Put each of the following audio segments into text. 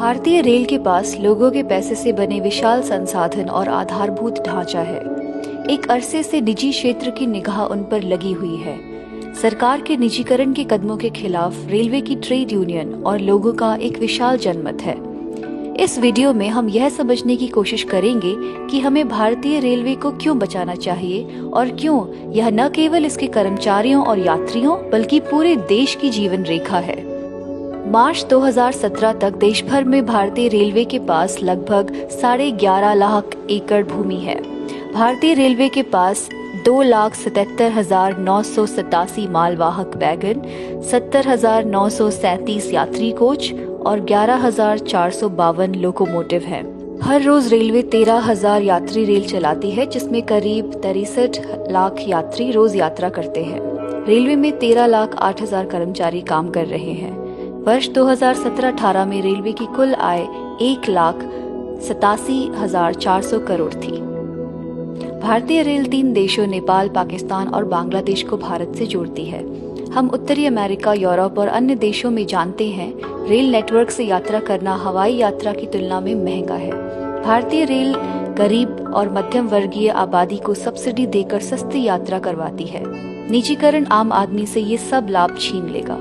भारतीय रेल के पास लोगों के पैसे से बने विशाल संसाधन और आधारभूत ढांचा है। एक अरसे से निजी क्षेत्र की निगाह उन पर लगी हुई है। सरकार के निजीकरण के कदमों के खिलाफ रेलवे की ट्रेड यूनियन और लोगों का एक विशाल जनमत है। इस वीडियो में हम यह समझने की कोशिश करेंगे कि हमें भारतीय रेलवे को क्यों बचाना चाहिए और क्यों यह न केवल इसके कर्मचारियों और यात्रियों बल्कि पूरे देश की जीवन रेखा है। मार्च 2017 तक देश भर में भारतीय रेलवे के पास लगभग 11.5 लाख एकड़ भूमि है। भारतीय रेलवे के पास 2,77,987 मालवाहक वैगन, 70,937 यात्री कोच और 11,452 लोकोमोटिव हैं। हर रोज रेलवे 13,000 यात्री रेल चलाती है, जिसमें करीब 63 लाख यात्री रोज यात्रा करते हैं। रेलवे में 13,08,000 कर्मचारी काम कर रहे हैं। वर्ष 2017-18 में रेलवे की कुल आय 1,87,400 करोड़ थी। भारतीय रेल 3 देशों नेपाल, पाकिस्तान और बांग्लादेश को भारत से जोड़ती है। हम उत्तरी अमेरिका, यूरोप और अन्य देशों में जानते हैं, रेल नेटवर्क से यात्रा करना हवाई यात्रा की तुलना में महंगा है। भारतीय रेल गरीब और मध्यम वर्गीय आबादी को सब्सिडी देकर सस्ती यात्रा करवाती है। निजीकरण आम आदमी से ये सब लाभ छीन लेगा।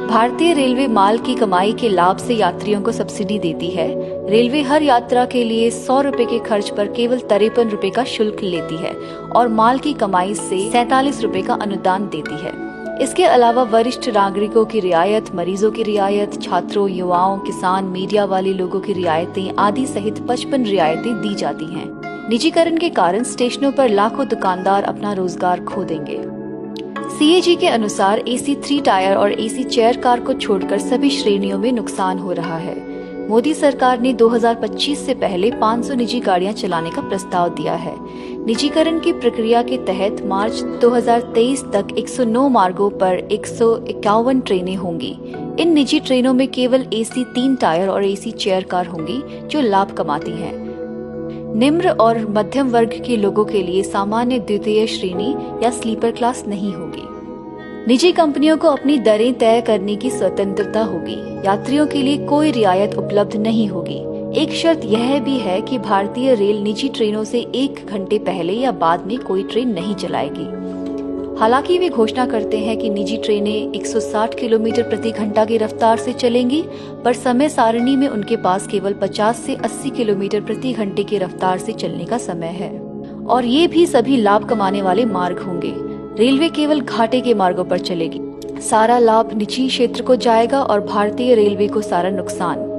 भारतीय रेलवे माल की कमाई के लाभ से यात्रियों को सब्सिडी देती है। रेलवे हर यात्रा के लिए 100 रुपए के खर्च पर केवल 53 रुपए का शुल्क लेती है और माल की कमाई से 47 रुपए का अनुदान देती है। इसके अलावा वरिष्ठ नागरिकों की रियायत, मरीजों की रियायत, छात्रों, युवाओं, किसान, मीडिया वाले लोगों की रियायतें आदि सहित 55 रियायतें दी जाती हैं। निजीकरण के कारण स्टेशनों पर लाखों दुकानदार अपना रोजगार खो देंगे। CAG के अनुसार AC 3 टायर और AC चेयर कार को छोड़कर सभी श्रेणियों में नुकसान हो रहा है। मोदी सरकार ने 2025 से पहले 500 निजी गाड़ियां चलाने का प्रस्ताव दिया है। निजीकरण की प्रक्रिया के तहत मार्च 2023 तक 109 मार्गों पर 151 ट्रेनें होंगी। इन निजी ट्रेनों में केवल AC 3 टायर और AC चेयर कार होंगी जो लाभ कमाती हैं। निम्न और मध्यम वर्ग के लोगों के लिए सामान्य द्वितीय श्रेणी या स्लीपर क्लास नहीं होगी। निजी कंपनियों को अपनी दरें तय करने की स्वतंत्रता होगी। यात्रियों के लिए कोई रियायत उपलब्ध नहीं होगी। एक शर्त यह भी है कि भारतीय रेल निजी ट्रेनों से 1 घंटे पहले या बाद में कोई ट्रेन नहीं चलाएगी। हालांकि वे घोषणा करते हैं कि निजी ट्रेनें 160 किलोमीटर प्रति घंटा की रफ्तार से चलेंगी, पर समय सारणी में उनके पास केवल 50 से 80 किलोमीटर प्रति घंटे की रफ्तार से चलने का समय है और ये भी सभी लाभ कमाने वाले मार्ग होंगे। रेलवे केवल घाटे के मार्गों पर चलेगी। सारा लाभ निजी क्षेत्र को जाएगा और भारतीय रेलवे को सारा नुकसान।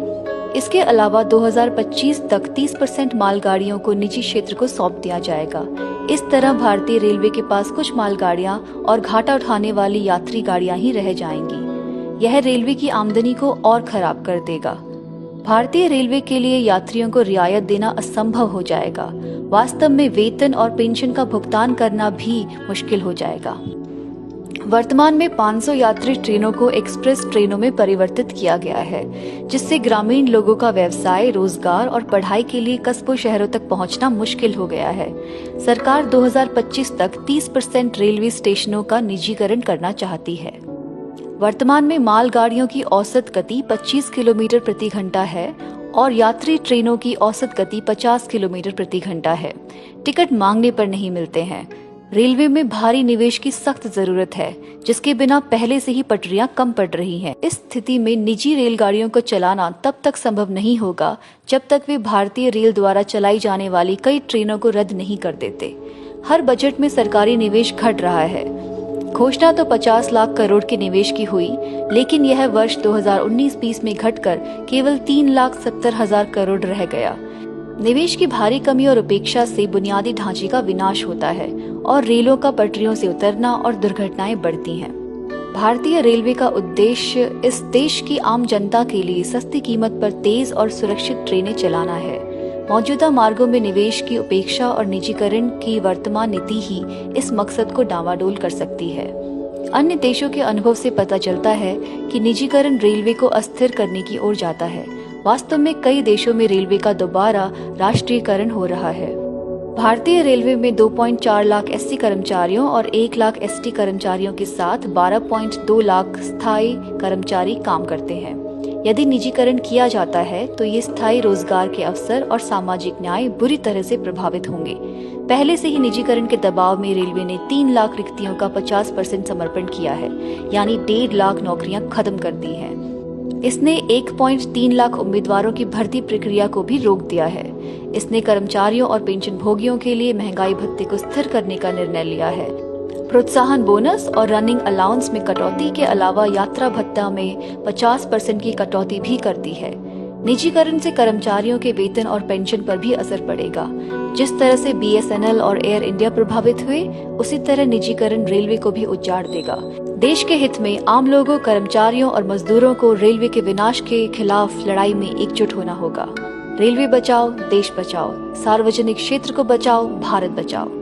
इसके अलावा 2025 तक 30% मालगाड़ियों को निजी क्षेत्र को सौंप दिया जाएगा। इस तरह भारतीय रेलवे के पास कुछ मालगाड़ियां और घाटा उठाने वाली यात्री गाड़ियां ही रह जाएंगी। यह रेलवे की आमदनी को और खराब कर देगा। भारतीय रेलवे के लिए यात्रियों को रियायत देना असंभव हो जाएगा। वास्तव में वेतन और पेंशन का भुगतान करना भी मुश्किल हो जाएगा। वर्तमान में 500 यात्री ट्रेनों को एक्सप्रेस ट्रेनों में परिवर्तित किया गया है, जिससे ग्रामीण लोगों का व्यवसाय, रोजगार और पढ़ाई के लिए कस्बों शहरों तक पहुंचना मुश्किल हो गया है। सरकार 2025 तक 30% रेलवे स्टेशनों का निजीकरण करना चाहती है। वर्तमान में मालगाड़ियों की औसत गति 25 किलोमीटर प्रति घंटा है और यात्री ट्रेनों की औसत गति 50 किलोमीटर प्रति घंटा है। टिकट मांगने पर नहीं मिलते हैं। रेलवे में भारी निवेश की सख्त जरूरत है, जिसके बिना पहले से ही पटरियां कम पड़ रही हैं। इस स्थिति में निजी रेलगाड़ियों को चलाना तब तक संभव नहीं होगा जब तक वे भारतीय रेल द्वारा चलाई जाने वाली कई ट्रेनों को रद्द नहीं कर देते। हर बजट में सरकारी निवेश घट रहा है। घोषणा तो 50 लाख करोड़ के निवेश की हुई, लेकिन यह वर्ष 2019-20 में घटकर केवल 3,70,000 करोड़ रह गया। निवेश की भारी कमी और उपेक्षा से बुनियादी ढांचे का विनाश होता है और रेलों का पटरियों से उतरना और दुर्घटनाएं बढ़ती हैं। भारतीय रेलवे का उद्देश्य इस देश की आम जनता के लिए सस्ती कीमत पर तेज और सुरक्षित ट्रेनें चलाना है। मौजूदा मार्गों में निवेश की उपेक्षा और निजीकरण की वर्तमान नीति ही इस मकसद को डावाडोल कर सकती है। अन्य देशों के अनुभव से पता चलता है कि निजीकरण रेलवे को अस्थिर करने की ओर जाता है। वास्तव में कई देशों में रेलवे का दोबारा राष्ट्रीयकरण हो रहा है। भारतीय रेलवे में 2.4 लाख SC कर्मचारियों और 1 लाख ST कर्मचारियों के साथ 12.2 लाख स्थायी कर्मचारी काम करते हैं। यदि निजीकरण किया जाता है तो ये स्थायी रोजगार के अवसर और सामाजिक न्याय बुरी तरह से प्रभावित होंगे। पहले से ही निजीकरण के दबाव में रेलवे ने 3 लाख रिक्तियों का 50% समर्पण किया है, यानी 1.5 लाख नौकरियां खत्म कर दी हैं। इसने 1.3 लाख उम्मीदवारों की भर्ती प्रक्रिया को भी रोक दिया है। इसने कर्मचारियों और पेंशन भोगियों के लिए महंगाई भत्ते को स्थिर करने का निर्णय लिया है। प्रोत्साहन बोनस और रनिंग अलाउंस में कटौती के अलावा यात्रा भत्ता में 50% की कटौती भी कर दी है। निजीकरण से कर्मचारियों के वेतन और पेंशन पर भी असर पड़ेगा। जिस तरह से BSNL और एयर इंडिया प्रभावित हुए, उसी तरह निजीकरण रेलवे को भी उजाड़ देगा। देश के हित में आम लोगों, कर्मचारियों और मजदूरों को रेलवे के विनाश के खिलाफ लड़ाई में एकजुट होना होगा। रेलवे बचाओ, देश बचाओ, सार्वजनिक क्षेत्र को बचाओ, भारत बचाओ।